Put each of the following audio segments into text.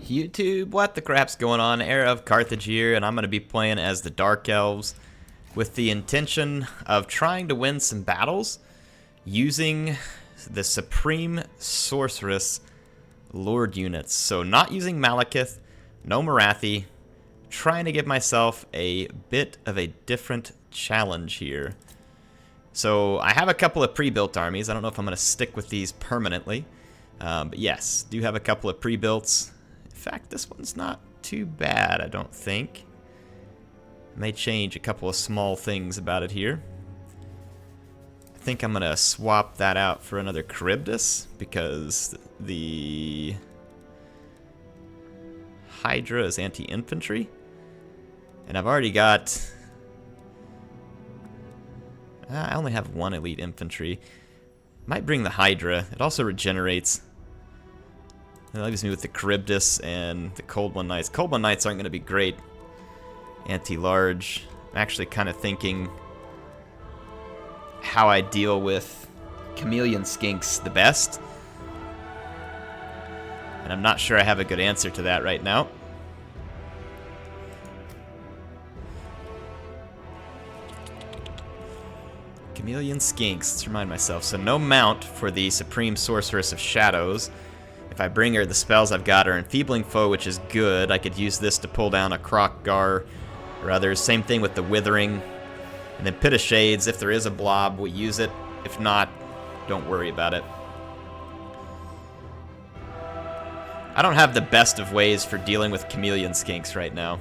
YouTube, what the crap's going on? HeirofCarthage here, and I'm going to be playing as the Dark Elves with the intention of trying to win some battles using the Supreme Sorceress Lord units. So not using Malekith, no Morathi, trying to give myself a bit of a different challenge here. So I have a couple of pre-built armies. I don't know if I'm going to stick with these permanently. But yes, do have a couple of pre-builts. In fact, this one's not too bad, I don't think. May change a couple of small things about it here. I think I'm going to swap that out for another Charybdis because the Hydra is anti-infantry. And I've already got... I only have one elite infantry. Might bring the Hydra. It also regenerates. That leaves me with the Charybdis and the Cold One Knights. Cold One Knights aren't going to be great anti-large. I'm actually kind of thinking how I deal with Chameleon Skinks the best. And I'm not sure I have a good answer to that right now. Chameleon Skinks, let's remind myself. So no mount for the Supreme Sorceress of Shadows. If I bring her, the spells I've got are Enfeebling Foe, which is good. I could use this to pull down a Croc-Gar or others. Same thing with the Withering. And then Pit of Shades, if there is a blob, we'll use it. If not, don't worry about it. I don't have the best of ways for dealing with Chameleon Skinks right now.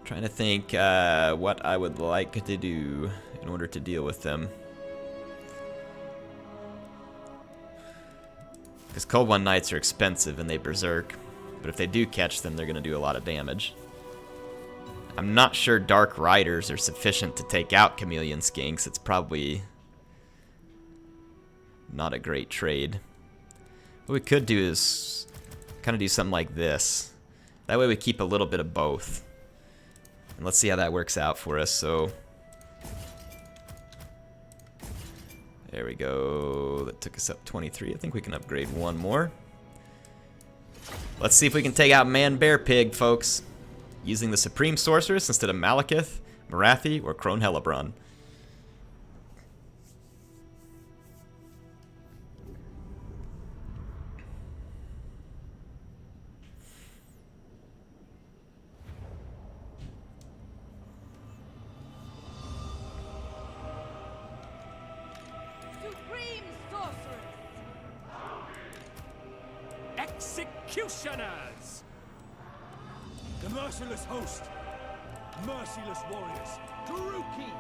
Trying to think what I would like to do in order to deal with them. Because Cold One Knights are expensive and they berserk. But if they do catch them, they're going to do a lot of damage. I'm not sure Dark Riders are sufficient to take out Chameleon Skinks. It's probably not a great trade. What we could do is kind of do something like this. That way we keep a little bit of both. And let's see how that works out for us. So there we go. That took us up 23. I think we can upgrade one more. Let's see if we can take out Man Bear Pig, folks, using the Supreme Sorceress instead of Malekith, Morathi, or Crone Hellebron. Executioners! The merciless host, merciless warriors, Taruki,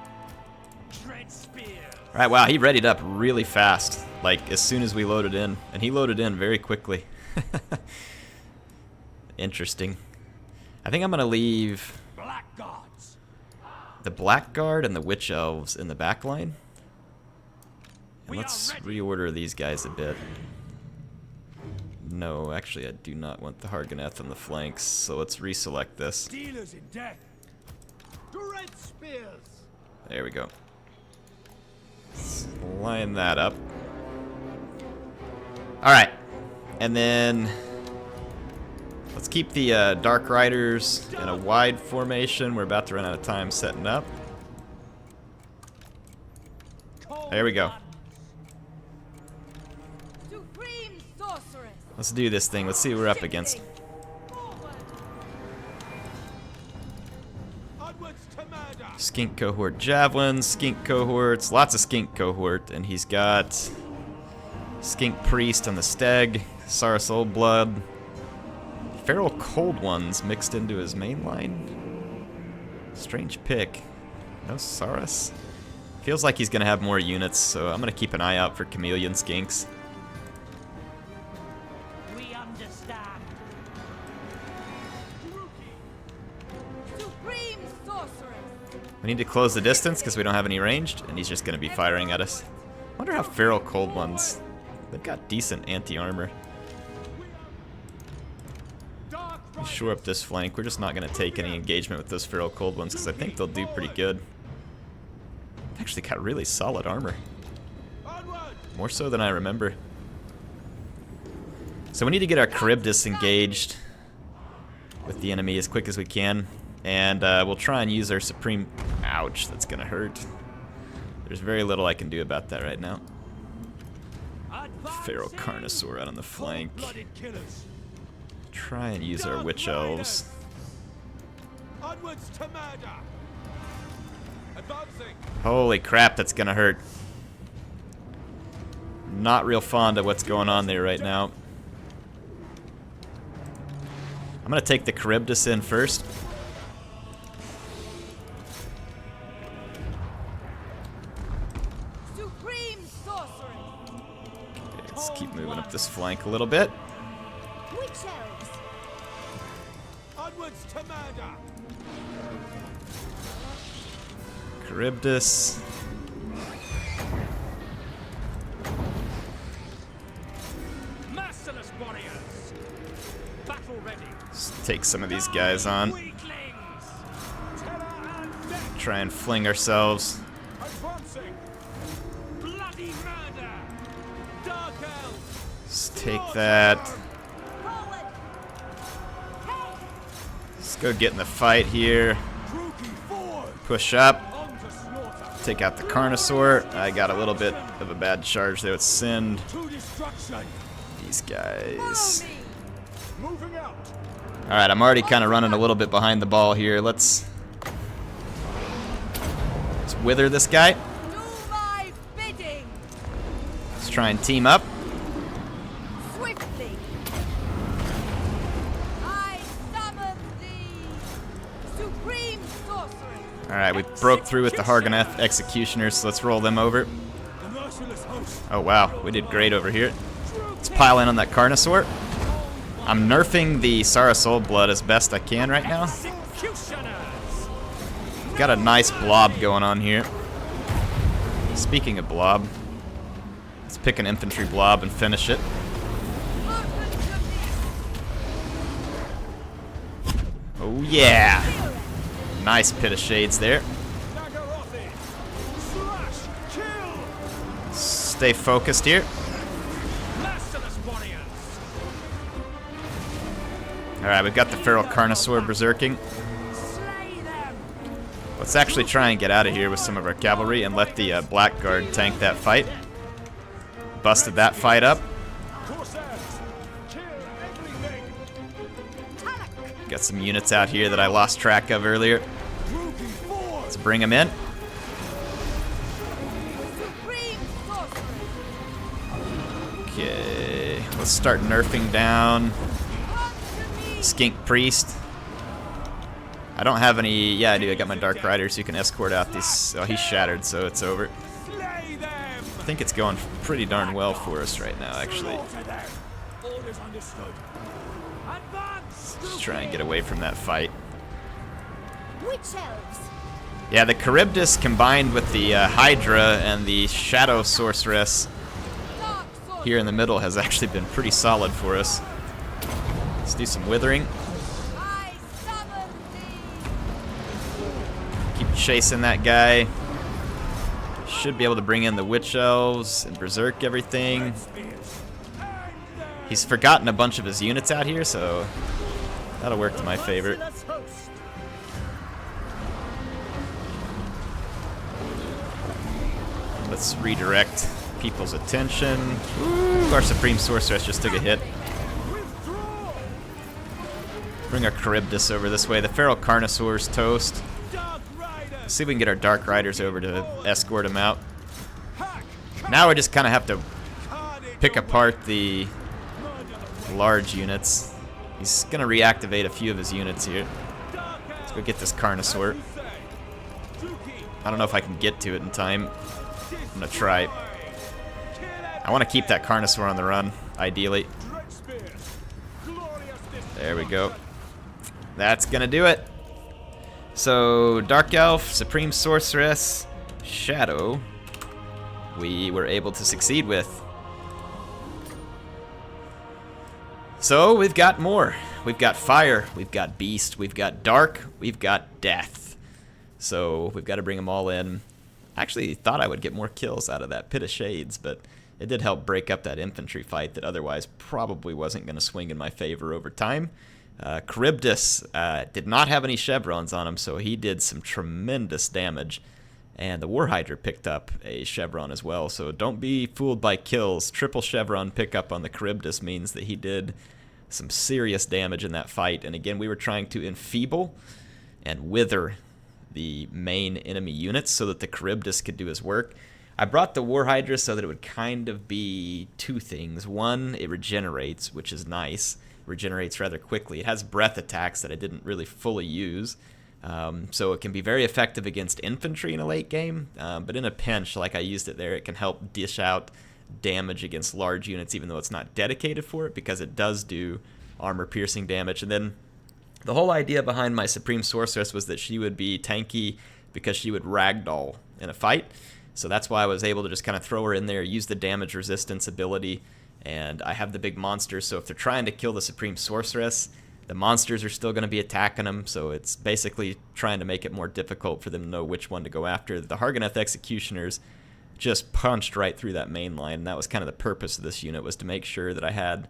dread spears. Alright, wow, he readied up really fast, like as soon as we loaded in, and he loaded in very quickly. Interesting. I think I'm gonna leave Blackguards, the Blackguard and the Witch Elves in the back line. And let's reorder these guys a bit. No, actually I do not want the Hargoneth on the flanks, so let's reselect this. dealers in death, dread spears. There we go. Let's line that up. Alright, and then let's keep the Dark Riders in a wide formation. We're about to run out of time setting up. There we go. Let's do this thing. Let's see what we're up against. Skink Cohort Javelins, Skink Cohorts, lots of Skink Cohort, and he's got Skink Priest on the Steg, Saurus Old Blood, Feral Cold Ones mixed into his main line. Strange pick. No Saurus. Feels like he's going to have more units, so I'm going to keep an eye out for Chameleon Skinks. We need to close the distance because we don't have any ranged, and he's just going to be firing at us. I wonder how Feral Cold Ones... They've got decent anti-armor. Shore up this flank. We're just not going to take any engagement with those Feral Cold Ones because I think they'll do pretty good. Actually got really solid armor. More so than I remember. So we need to get our Charybdis engaged with the enemy as quick as we can. And we'll try and use our Supreme... Ouch, that's gonna hurt. There's very little I can do about that right now. HeirofCarthage out on the flank. Try and use our Witch Elves. Onwards to murder. Advancing. Holy crap, that's gonna hurt. Not real fond of what's going on there right now. I'm gonna take the Charybdis in first. Supreme Sorceress. Okay, let's keep moving up this flank a little bit. Witch Elves. Onwards to murder. Charybdis. Merciless warriors. Battle ready. Let's take some of these guys on. Weaklings. Terror and death. Try and fling ourselves. Advancing. Bloody murder. Dark elves. Let's take that. Forward. Hey. Let's go get in the fight here. Droopy forward. Push up. On to slaughter. Take out the Carnosaur. I got a little bit of a bad charge there with Send. To destruction. These Follow guys. me. Moving out. Alright, I'm already kind of running a little bit behind the ball here. Let's wither this guy. Do my bidding. Let's try and team up. Swiftly. I summon the Supreme Sorceress. Alright, we broke through with the Hargoneth Executioners, so let's roll them over. The merciless host. Oh wow, we did great over here. Let's pile in on that Carnosaur. I'm nerfing the Sara Soul Blood as best I can right now. Executioners. Got a nice blob going on here. Speaking of blob, let's pick an infantry blob and finish it. Open to me. Oh yeah! Nice Pit of Shades there. Nagarothi. Slash. Kill. Stay focused here. Merciless warriors. Alright, we've got the Feral Carnosaur berserking. Slay them. Let's actually try and get out of here with some of our cavalry and let the Blackguard tank that fight. Busted that fight up. Corsairs. Kill everything. Titanic. Got some units out here that I lost track of earlier. Droopy forward. Let's bring them in. Supreme Sorceress. Okay, let's start nerfing down Come to me. Skink Priest. I don't have any... Yeah, I do. I got my Dark Rider, so you can escort out these... Oh, he's shattered, so it's over. Slay them. I think it's going pretty darn well for us right now, actually. Slaughter them. Orders understood. Advance. Let's try and get away from that fight. Witch Elves. Yeah, the Charybdis combined with the Hydra and the Shadow Sorceress Dark Sorceress. here in the middle has actually been pretty solid for us. Let's do some withering. I summon thee. Keep chasing that guy. Should be able to bring in the Witch Elves and berserk everything. Spears. Hang them. He's forgotten a bunch of his units out here, so that'll work to my favor. Merciless host. Let's redirect people's attention. Ooh, our Supreme Sorceress just took a hit. Withdraw. Bring our Charybdis over this way. The Feral Carnosaur's toast. Dark Riders. See if we can get our Dark Riders over to escort him out. Hack. Now we just kind of have to Carnage pick away. apart the Murder. large units. He's going to reactivate a few of his units here. Dark Let's go get this Carnosaur. I don't know if I can get to it in time. I'm going to try. I want to keep that Carnosaur on the run, ideally. There we go. That's going to do it. So, Dark Elf, Supreme Sorceress, Shadow, we were able to succeed with. So, we've got more. We've got Fire, we've got Beast, we've got Dark, we've got Death. So, we've got to bring them all in. I actually thought I would get more kills out of that Pit of Shades, but it did help break up that infantry fight that otherwise probably wasn't going to swing in my favor over time. Charybdis did not have any chevrons on him, so he did some tremendous damage. And the Warhydra picked up a chevron as well, so don't be fooled by kills. Triple chevron pickup on the Charybdis means that he did some serious damage in that fight. And again, we were trying to enfeeble and wither the main enemy units so that the Charybdis could do his work. I brought the Warhydra so that it would kind of be two things. One, it regenerates, which is nice. Regenerates rather quickly. It has breath attacks that I didn't really fully use. So it can be very effective against infantry in a late game, but in a pinch, like I used it there, it can help dish out damage against large units, even though it's not dedicated for it, because it does do armor-piercing damage. And then the whole idea behind my Supreme Sorceress was that she would be tanky because she would ragdoll in a fight. So that's why I was able to just kind of throw her in there, use the damage resistance ability, and I have the big monsters, so if they're trying to kill the Supreme Sorceress, the monsters are still going to be attacking them, so it's basically trying to make it more difficult for them to know which one to go after. The Harganeth Executioners just punched right through that main line, and that was kind of the purpose of this unit, was to make sure that I had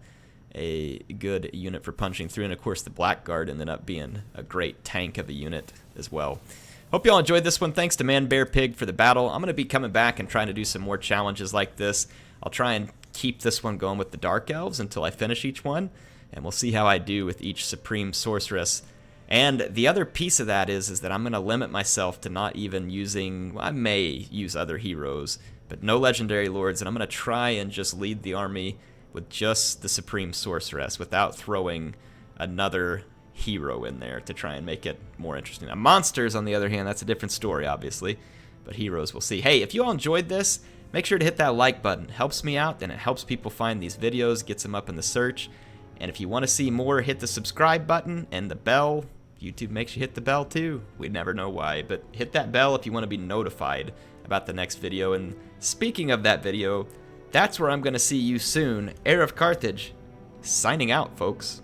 a good unit for punching through, and of course the Blackguard ended up being a great tank of a unit as well. Hope you all enjoyed this one. Thanks to Man Bear Pig for the battle. I'm going to be coming back and trying to do some more challenges like this. I'll try and keep this one going with the Dark Elves until I finish each one, and we'll see how I do with each Supreme Sorceress. And the other piece of that is that I'm going to limit myself to not even using, well, I may use other heroes, but no Legendary Lords, and I'm going to try and just lead the army with just the Supreme Sorceress without throwing another hero in there to try and make it more interesting. Now, monsters, on the other hand, that's a different story, obviously, but heroes we'll see. Hey, if you all enjoyed this, make sure to hit that like button. It helps me out, and it helps people find these videos, gets them up in the search. And if you want to see more, hit the subscribe button and the bell. YouTube makes you hit the bell too. We never know why, but hit that bell if you want to be notified about the next video. And speaking of that video, that's where I'm going to see you soon. HeirofCarthage, signing out, folks.